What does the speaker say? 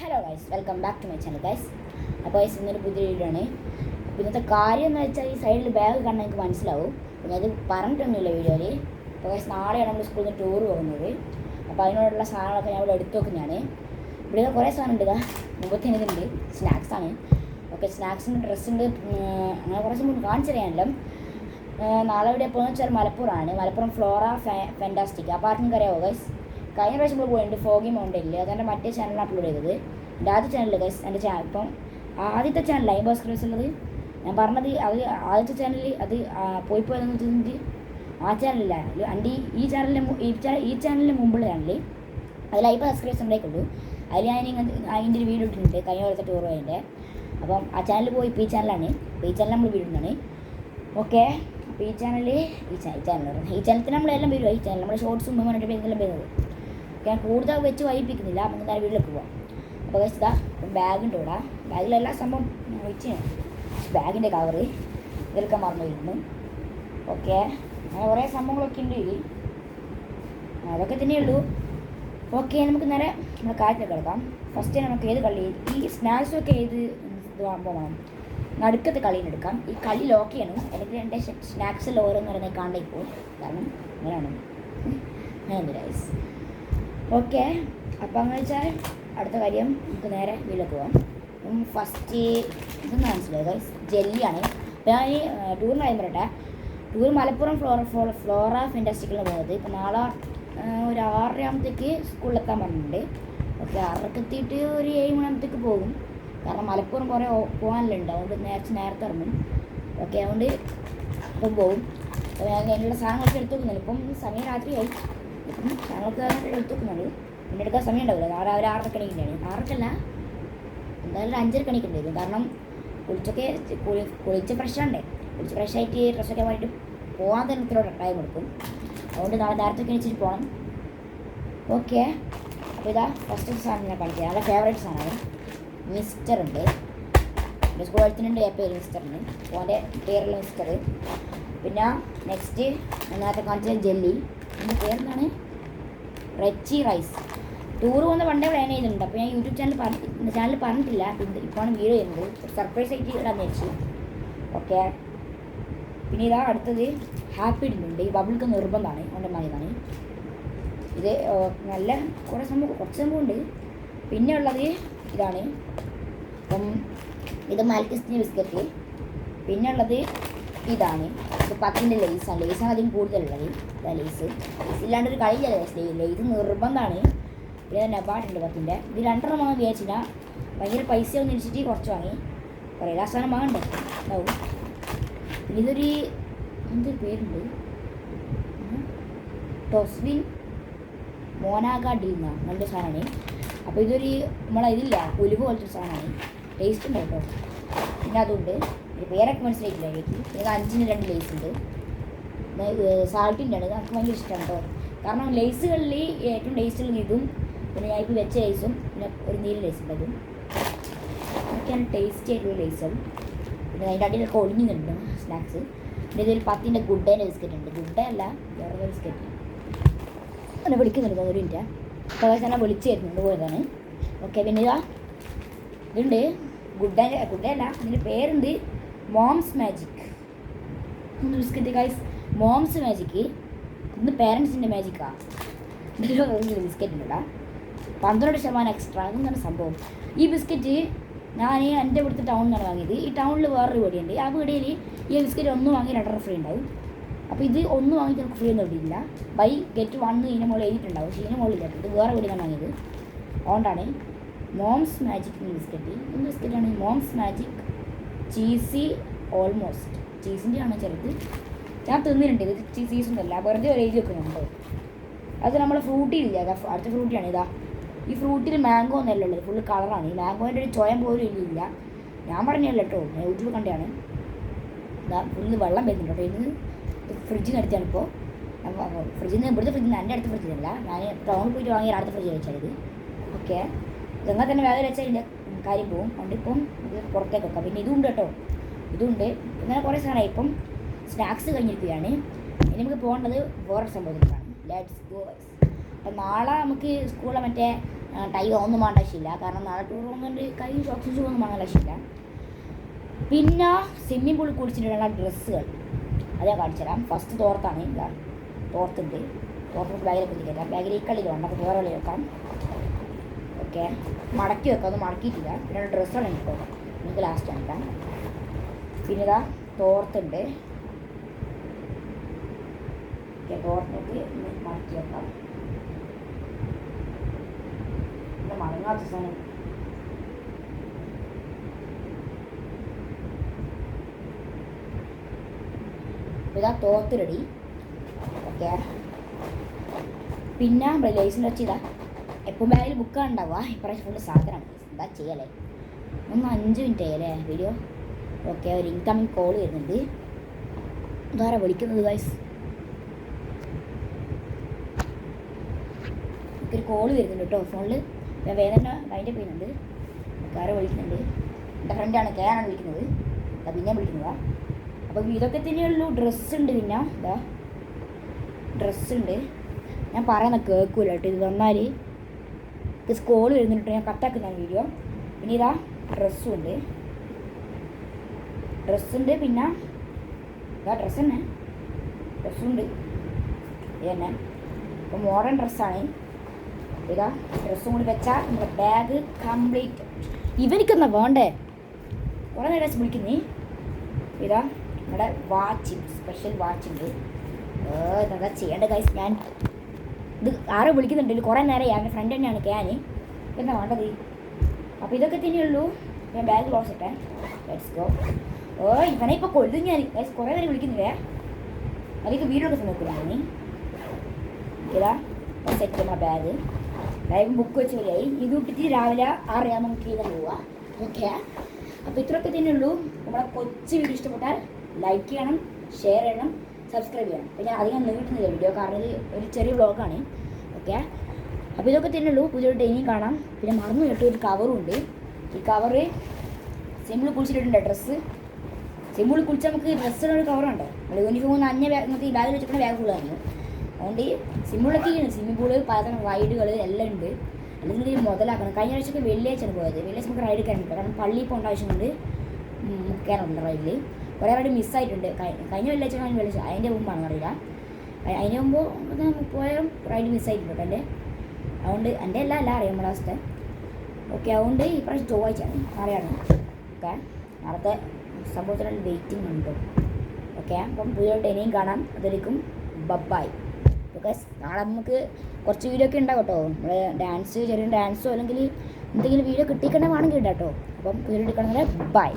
Hello guys, welcome back to my channel guys. അപ്പോൾ guys ഇന്നൊരു പുതിയ വീഡിയോ ആണ്. അപ്പോൾ ഇന്നത്തെ കാര്യം എന്ന് വെച്ചാൽ ഈ സൈഡിൽ ബാഗ് കണ്ടാൽ എനിക്ക് മനസ്സിലാവും. പിന്നെ അത് പറഞ്ഞിട്ടൊന്നുമില്ല വീഡിയോയിൽ. അപ്പോൾ ഗൈസ് നാളെയാണ് നമ്മൾ സ്കൂളിൽ നിന്ന് ടൂർ പോകുന്നത്. അപ്പോൾ അതിനോടുള്ള സാധനങ്ങളൊക്കെ ഞാൻ ഇവിടെ എടുത്തു വെക്കുന്നതാണ്. ഇവിടെ കുറേ സാധനം ഉണ്ട്. മുമ്പത്തേതുണ്ട്, സ്നാക്സാണ്. ഓക്കെ, സ്നാക്സിൻ്റെ ഡ്രസ്സുണ്ട്, അങ്ങനെ കുറച്ച് മുമ്പ് കാണിച്ചു തരാനല്ലോ. നാളെ ഇവിടെ പോകുന്നത് വെച്ചാൽ മലപ്പുറമാണ്. Malappuram Flora fantastic. അപ്പോൾ ആർക്കും അറിയാമോ ഗൈസ്? കഴിഞ്ഞ പ്രാവശ്യം നമ്മൾ പോയിട്ടുണ്ട് ഫോഗി മൗണ്ടനിൽ. അതെൻ്റെ മറ്റേ ചാനലിൽ അപ്ലോഡ് ചെയ്തത്. എൻ്റെ ആദ്യത്തെ ചാനൽ ഗൈസ്, എൻ്റെ ചാനൽ ഇപ്പം ആദ്യത്തെ ചാനൽ ബോസ് ക്രൈസ് ഉള്ളത് ഞാൻ പറഞ്ഞത്. അത് ആദ്യത്തെ ചാനലിൽ അത് പോയതെന്ന് വെച്ചിട്ടുണ്ടെങ്കിൽ ആ ചാനലില്ല, എൻ്റെ ഈ ചാനലിന് മുമ്പുള്ള ചാനൽ അതിൽ സബ്സ്ക്രൈബേഴ്സ് ഉണ്ടായിക്കുള്ളൂ. അതിൽ ഞാൻ അതിൻ്റെ ഒരു വീഡിയോ ഇട്ടിട്ടുണ്ട് കഴിഞ്ഞ പോലത്തെ ടൂർ പോയതിൻ്റെ. അപ്പം ആ ചാനൽ പോയി ഇപ്പോൾ ഈ ചാനലാണ്. അപ്പോൾ ഈ ചാനൽ നമ്മൾ വീടുന്നതാണ്. ഓക്കെ, അപ്പോൾ ഈ ചാനൽ നമ്മളെല്ലാം വരും. ഈ ചാനൽ നമ്മുടെ ഷോർട്സും പറഞ്ഞിട്ട് എല്ലാം വരുന്നത്. ഞാൻ കൂടുതൽ വെച്ച് വൈപ്പിക്കുന്നില്ല. നമുക്ക് നേരെ വീട്ടിലേക്ക് പോവാം. അപ്പോൾ ഇതാ ബാഗുണ്ട് ഇവിടെ. ബാഗിലെല്ലാ സംഭവം വെച്ച് ബാഗിൻ്റെ കവറ് ഇതൊക്കെ മറന്നു വരുന്നു. ഓക്കെ, അങ്ങനെ കുറേ സംഭവങ്ങളൊക്കെ ഉണ്ട് ഇതിൽ. അതൊക്കെ തന്നെയുള്ളൂ. ഓക്കെ, നമുക്ക് നേരെ നമ്മുടെ കാര്യത്തിലേക്ക് കിടക്കാം. ഫസ്റ്റ് നമുക്ക് ഏത് കളി, ഈ സ്നാക്സൊക്കെ ഏത് ഇതാകുമ്പോൾ വേണം നടുക്കത്തെ കളീനെ എടുക്കാം. ഈ കളി ലോക്ക് ചെയ്യണം. എനിക്ക് എൻ്റെ സ്നാക്സിൽ ഓരോന്ന് പറയുന്നത് കാണ്ടേക്കും. കാരണം അങ്ങനെയാണ് അങ്ങനെ ഗൈസ്. ഓക്കെ, അപ്പോൾ അങ്ങനെ വെച്ചാൽ അടുത്ത കാര്യം നമുക്ക് നേരെ വീട്ടിലേക്ക് പോകാം. ഫസ്റ്റ് ഇതൊന്നും മനസ്സിലായി ഗൈസ്, ജെല്ലിയാണ്. അപ്പോൾ ഞാൻ ഈ ടൂറിന് കാര്യം പറയട്ടെ. ടൂർ മലപ്പുറം ഫ്ലോറ ഫാൻറ്റാസ്റ്റിക്കിലാണ് പോകുന്നത്. ഇപ്പോൾ നാളെ ഒരു 6:30 സ്കൂളിലെത്താൻ പറഞ്ഞിട്ടുണ്ട്. ഓക്കെ, 6:00 എത്തിയിട്ട് ഒരു 7 മണിയാകുമ്പോഴത്തേക്ക് പോകും. കാരണം മലപ്പുറം കുറേ പോകാനുണ്ട്. അതുകൊണ്ട് നേരത്തെ ഇറങ്ങും. ഓക്കെ, അതുകൊണ്ട് ഇപ്പം പോകും. അപ്പോൾ ഞാൻ അതിനുള്ള സാധനങ്ങളൊക്കെ എടുത്തു വെക്കുന്നില്ല. ഇപ്പം സമയം രാത്രിയായി. ഇപ്പം സാധനങ്ങളൊക്കെ എടുത്തു വെക്കുന്നുണ്ട്. പിന്നെ എടുക്കാൻ സമയം ഉണ്ടാവില്ല. നാളെ ഒരു 6:30 മണിക്കുണ്ടാണ്. 6:00 എന്തായാലും ഒരു 5:30 മണിക്കുണ്ടായിരുന്നു. കാരണം കുളിച്ച് ഫ്രഷാണ്ടേ. കുളിച്ച് ഫ്രഷായിട്ട് ഡ്രസ്സൊക്കെ മാറിയിട്ട് പോകാൻ തന്നെ ഇത്രയോടെ ടൈം എടുക്കും. അതുകൊണ്ട് നാളെ നേരത്തെ എണീച്ചിട്ട് പോകണം. ഓക്കെ, അപ്പോൾ ഇതാ ഫസ്റ്റ് സാധനം ഞാൻ കാണിക്കാം. നല്ല ഫേവറേറ്റ് സാധനമാണ് മിസ്റ്റർ ഉണ്ട്. എൻ്റെ സ്കൂൾ എടുത്തിട്ടുണ്ട് പേര് മിസ്റ്ററിന്. ഓൻ്റെ പേരുള്ള മിസ്റ്റർ. പിന്നെ നെക്സ്റ്റ് നേരത്തെ കാണിച്ചത് ജെല്ലി. എൻ്റെ പേരെന്താണ്? റെച്ചി റൈസ്. ടൂർ പോകുന്ന പണ്ടേ പ്ലാൻ ചെയ്തിട്ടുണ്ട്. അപ്പോൾ ഞാൻ യൂട്യൂബ് ചാനൽ പറഞ്ഞിട്ടില്ല. ഇപ്പോഴാണ് വീഡിയോ ചെയ്യുന്നത്. സർപ്രൈസ് ആയിട്ട് ഇടാന്ന് വെച്ചു. ഓക്കെ, പിന്നെ ഇതാ അടുത്തത് ഹാപ്പി ഇടുന്നുണ്ട്. ഈ ബബിൾക്ക് നിർബന്ധമാണ്. അവൻ്റെ മകനാണ് ഇത്. നല്ല കുറച്ച് സംഭവം ഉണ്ട്. പിന്നെ ഉള്ളത് ഇതാണ്. അപ്പം ഇത് മാൽക്കിസ്റ്റിൻ്റെ ബിസ്ക്കറ്റ്. പിന്നെ ഉള്ളത് ഇതാണ്. ഇത് 10ൻ്റെ ലേസാണ്. ലേസാണ് അധികം കൂടുതലുള്ളത്. ഇതാ ലേസ്. ലേസില്ലാണ്ടൊരു കളിയില്ല. ലേസ് നിർബന്ധമാണ്. പിന്നെ നബാട്ടുണ്ട് 10ൻ്റെ. ഇത് 2 വാങ്ങാൻ വിചാരിച്ചില്ല. ഭയങ്കര പൈസ ഒന്ന് ഇടിച്ചിട്ട് കുറച്ച് വാങ്ങി. കുറേ എല്ലാ സാധനം വാങ്ങണ്ടേ ഉണ്ടാവും. പിന്നെ ഇതൊരു എന്തൊരു പേരുണ്ട്, ടോസ്വിൻ മോനാഗാഡിൽ നിന്നാണ്. നല്ല സാധനമാണ്. അപ്പോൾ ഇതൊരു ഇതില്ല ഉലുവ പോലത്തെ സാധനമാണ്. ടേസ്റ്റ് ഉണ്ട് കേട്ടോ. പിന്നെ അതുകൊണ്ട് പേരൊക്കെ മനസ്സിലായിട്ടില്ല എനിക്ക്. പിന്നെ 5ന് 2 ലേസ് ഉണ്ട്. സാൾട്ടിൻ്റെ ആണ്. നമുക്ക് ഭയങ്കര ഇഷ്ടമാണ് കേട്ടോ. കാരണം ലേസുകളിൽ ഏറ്റവും ടേസ്റ്റുള്ളത് ഇതും. പിന്നെ ഞാൻ ഇപ്പോൾ വെച്ച ലേസും പിന്നെ ഒരു നീല ലേസ് ഉണ്ട്. അതും അതൊക്കെയാണ് ടേസ്റ്റി ആയിട്ടുള്ള ലേസും. പിന്നെ അതിൻ്റെ അടിയിലൊക്കെ ഒളിഞ്ഞുണ്ട് സ്നാക്സ്. പിന്നെ ഇതിൽ 10ൻ്റെ ഗുഡേൻ്റെ ബിസ്ക്കറ്റ് ഉണ്ട്. ഗുഡേ അല്ല, വേറെ ബിസ്ക്കറ്റ്. അങ്ങനെ വിളിക്കുന്നുണ്ട് ഒരു മിനിറ്റ്. അപ്പോൾ തന്നെ വിളിച്ച് തരുന്നുണ്ട് പോയതാണ്. ഓക്കെ, പിന്നെ ഇതുണ്ട് ഗുഡേ അല്ല, ഇതിൻ്റെ പേരുണ്ട് moms Magic biscuit guys. Moms magic. ഇന്ന് പേരൻസിൻ്റെ മാജിക്കാണ്. ഇതിൽ ബിസ്ക്കറ്റ് ഉണ്ട് 12% എക്സ്ട്രാ. അതെന്താണ് സംഭവം? ഈ ബിസ്ക്കറ്റ് ഞാൻ എൻ്റെ ഇവിടുത്തെ ടൗണിൽ നിന്നാണ് വാങ്ങിയത്. ഈ ടൗണിൽ വേറൊരു വീടിയുണ്ട്. ആ വീടിൽ ഈ ബിസ്ക്കറ്റ് 1 വാങ്ങി 2 ഫ്രീ ഉണ്ടാവും. അപ്പോൾ ഇത് 1 വാങ്ങിയിട്ട് നമുക്ക് ഫ്രീ ഒന്നും കിട്ടിയില്ല. ബൈ ഗെറ്റ് 1 ഇതിന് മുകളിൽ എഴുതിയിട്ടുണ്ടാവും. പക്ഷേ ഇതിന് മുകളിൽ ഇത് വേറെ വീടിനാണ് വാങ്ങിയത്. അതുകൊണ്ടാണ് മോംസ് മാജിക് ബിസ്ക്കറ്റ്. എന്ത് ബിസ്ക്കറ്റാണ്? Mom's Magic cheesy almost. ചീസിൻ്റെ ആണ് ചെറുത്. ഞാൻ തിന്നിട്ടുണ്ട്. ഇത് ചീസൊന്നുമല്ല, വെറുതെ ഒരു എഴുതി വെക്കുന്നുണ്ട്. അത് നമ്മളെ ഫ്രൂട്ടിയില്ല. അടുത്ത ഫ്രൂട്ടിയാണ് ഇതാ. ഈ ഫ്രൂട്ടിൽ മാംഗോ ഒന്നല്ല ഉള്ളത്, ഫുള്ള് കളറാണ്. ഈ മാംഗോൻ്റെ ഒരു ചോയം പോലും ഇല്ല. ഞാൻ പറഞ്ഞല്ലോ കേട്ടോ, ഞാൻ യൂട്യൂബ് കണ്ടാണ്. ഇതാ ഫുള്ള് വെള്ളം വരുന്നുണ്ട് കേട്ടോ. ഇത് ഫ്രിഡ്ജിൽ നിന്ന് എടുത്താണ് ഇപ്പോൾ. ഫ്രിഡ്ജിൽ നിന്ന് ഇവിടുത്തെ ഫ്രിഡ്ജിൽ നിന്ന് എൻ്റെ അടുത്ത ഫ്രിഡ്ജിലല്ല, ഞാൻ ടൗണിൽ പോയിട്ട് വാങ്ങിയ അടുത്ത ഫ്രിഡ്ജിൽ വെച്ചാൽ ഇത്. ഓക്കെ, ഇതെങ്ങനെ തന്നെ വേറെ വെച്ചാൽ ഇതിൻ്റെ കാര്യം പോകും. അതുകൊണ്ട് ഇപ്പം ഇത് പുറത്തേക്ക് വെക്കാം. പിന്നെ ഇതുണ്ട് കേട്ടോ, ഇതുണ്ട്. ഇങ്ങനെ കുറേ സാധനമായി. ഇപ്പം സ്നാക്സ് കഴിഞ്ഞിരിക്കുകയാണ്. ഇനി നമുക്ക് പോകേണ്ടത് വേറെ സംഭവത്തിലാണ്. Let's go. അപ്പം നാളെ നമുക്ക് സ്കൂളിലെ മറ്റേ ടൈ ഒന്നും വേണ്ട ആവശ്യമില്ല, കാരണം നാളെ ടൂർ പോകുന്നുണ്ട്. കൈ ഷോക്സ് ഷൂ ഒന്നും വാങ്ങാൻ ആവശ്യമില്ല. പിന്നെ സ്വിമ്മിംഗ് പൂളിൽ കുളിച്ചിട്ടുള്ള ഡ്രസ്സുകൾ അത് ഞാൻ കാണിച്ചു തരാം. ഫസ്റ്റ് തോർത്താണ്. ഇതാ തോർത്തുണ്ട്. തോർത്ത് ബാഗിലേക്ക് കുത്തിക്കറ്റാം. ബാഗിൽ ഈ കളി വേണ്ട, അപ്പോൾ വേറെ കളി വെക്കാം. ഓക്കെ, മടക്കി വെക്കാം. ഒന്ന് മടക്കിയിട്ടില്ല. പിന്നെ ഡ്രസ്സാണ് എനിക്ക് നിങ്ങൾക്ക് ലാസ്റ്റ് കാണിക്കാം. പിന്നെ ഇതാ തോർത്തുണ്ട്. ഓക്കെ, തോർത്തിട്ട് മടക്കി വെക്കാം. പിന്നെ മടങ്ങാത്ത സാധനം ഇതാ തോർത്ത് റെഡി. ഓക്കെ, പിന്നെ നമ്മുടെ ലൈസിൻ്റെ വെച്ച് ഇതാ എപ്പം ബാഗിൽ ബുക്കാണ് ഉണ്ടാവുക. ഇപ്രാവശ്യം ഫുള്ള് സാധനമാണ്. എന്താ ചെയ്യല്ലേ, 5 മിനിറ്റ് ആയല്ലേ വീഡിയോ. ഓക്കെ, ഒരു ഇൻകമിങ് കോൾ വരുന്നുണ്ട്. ഇതാരാ വിളിക്കുന്നത് ഗൈസ്? ഒരു കോൾ വരുന്നുണ്ട് കേട്ടോ ഫോണിൽ. ഞാൻ വേദന മൈൻഡ് ചെയ്യുന്നുണ്ട്. ആരോ വിളിക്കുന്നുണ്ട്. എൻ്റെ ഫ്രണ്ടാണ്, കെയാണ് വിളിക്കുന്നത്. അതാ പിന്നെ വിളിക്കുന്നതാണ്. അപ്പം ഇതൊക്കെ തന്നെയുള്ളൂ. ഡ്രസ്സുണ്ട്. പിന്നെ ഇതാ ഡ്രസ്സുണ്ട്. ഞാൻ പറയുന്ന കേൾക്കൂല കേട്ടോ. ഇത് വന്നാൽ ഇത് കോൾ വരുന്നുണ്ട്. ഞാൻ കട്ടാക്കുന്ന വീഡിയോ. പിന്നെ ഇതാ ഡ്രസ്സുണ്ട്. പിന്നെ ഇതാ ഡ്രസ്സ് തന്നെ. ഡ്രസ്സുണ്ട് ഇത് തന്നെ. ഇപ്പോൾ മോഡേൺ ഡ്രസ്സാണ്. ഇതാ ഡ്രസ്സും കൂടി വെച്ചാൽ നമ്മുടെ ബാഗ് കംപ്ലീറ്റ്. ഇവനിക്കെന്നാ വേണ്ടേ? കുറേ നേരം വിളിക്കുന്നേ. ഇതാ നമ്മുടെ വാച്ച്, സ്പെഷ്യൽ വാച്ചുണ്ട്. ഇതാ ചെയ്യേണ്ട ഗൈസ്. ഞാൻ ഇത് ആരോ വിളിക്കുന്നുണ്ട്. കുറേ നേരമായി. എൻ്റെ ഫ്രണ്ട് തന്നെയാണ് ക്യാന്. എന്താ വേണ്ടത്? അപ്പോൾ ഇതൊക്കെ തന്നെയുള്ളൂ. ഞാൻ ബാഗ് ക്ലോസ് ഇട്ടേ. Let's go. ഇവനെ ഇപ്പോൾ കൊല്ലും ഞാൻ ഗൈസ്. കുറേ നേരം വിളിക്കുന്നില്ലേ? അതിലേക്ക് വീഡിയോ ഒക്കെ നോക്കില്ല നീ. ഇതാ സെറ്റ് നമ്മുടെ ബാഗ്. ബാഗ് ബുക്ക് വെച്ച് വരികയായി. ഇത് വിട്ടിട്ട് രാവിലെ 6 നമുക്ക് ചെയ്ത് പോവാം. ഓക്കെ, അപ്പോൾ ഇത്രയൊക്കെ തന്നെയുള്ളൂ. നമ്മളെ കൊച്ചു വീഡിയോ ഇഷ്ടപ്പെട്ടാൽ ലൈക്ക് ചെയ്യണം, ഷെയർ ചെയ്യണം, സബ്സ്ക്രൈബ് ചെയ്യണം. അപ്പോൾ ഞാൻ അധികം നീട്ടുന്നില്ല വീഡിയോ, കാരണം ഇത് ഒരു ചെറിയ വ്ളോഗാണ്. ഓക്കെ, അപ്പോൾ ഇതൊക്കെ തന്നെയുള്ളൂ. പുതിയൊരു ഡെയിനിയും കാണാം. പിന്നെ മറന്നു കേട്ടോ, ഒരു കവറും ഉണ്ട്. ഈ കവറ് സിമ്പിൾ കുളിച്ചിട്ടുണ്ട്. ഡ്രസ്സ് സിമ്പിൾ കുളിച്ച് നമുക്ക് ഡ്രസ്സിനൊരു കവറുണ്ട്. നമ്മൾ യൂണിഫോം നഞ്ഞ ബാഗ് ഈ ബാഗിൽ വെച്ചിട്ട് ബാഗ് ഫുള്ളായിരുന്നു. അതുകൊണ്ട് സിമ്പിളൊക്കെ ആണ്. സ്വിമ്മിംഗ് പൂള് പലതരം റൈഡുകൾ എല്ലാം ഉണ്ട്. അല്ലെങ്കിൽ ഇത് മുതലാക്കണം. കഴിഞ്ഞ ആഴ്ചയൊക്കെ വെള്ളിയാഴ്ചയാണ് പോയത്. വെള്ളിയാഴ്ച നമുക്ക് റൈഡ് കയറിയിട്ടുണ്ട്. കാരണം പള്ളിയിൽ പോകേണ്ട ആവശ്യം കൊണ്ട് കയറുന്നുണ്ട് റൈഡിൽ. കുറേ റൈഡ് മിസ്സായിട്ടുണ്ട്. കഴിഞ്ഞ വെള്ളിയാഴ്ച അതിൻ്റെ മുമ്പാണ് അറിയില്ല. അതിന് മുമ്പ് പോയ റൈഡ് മിസ്സായിട്ടുണ്ട് എൻ്റെ. അതുകൊണ്ട് എൻ്റെ എല്ലാം അറിയാം നമ്മുടെ അവസ്ഥ. ഓക്കെ, അതുകൊണ്ട് ഇപ്രാവശ്യം ചൊവ്വാഴ്ചയാണ്, നാളെയാണ്. ഓക്കെ, നാളത്തെ സംഭവത്തിനുള്ള വെയിറ്റിംഗ് ഉണ്ട്. ഓക്കെ, അപ്പം പുതിയ ഇനിയും കാണാം. അതിലേക്കും ബൈ. ബിക്കോസ് നാളെ നമുക്ക് കുറച്ച് വീഡിയോ ഒക്കെ ഉണ്ടാവും കേട്ടോ. നമ്മൾ ഡാൻസ്, ചെറിയ ഡാൻസോ അല്ലെങ്കിൽ എന്തെങ്കിലും വീഡിയോ കിട്ടിക്കണ്ടേ വേണമെങ്കിൽ ഇടാം കേട്ടോ. അപ്പം പുതിയ വീഡിയോ കാണുന്നത് ബൈ.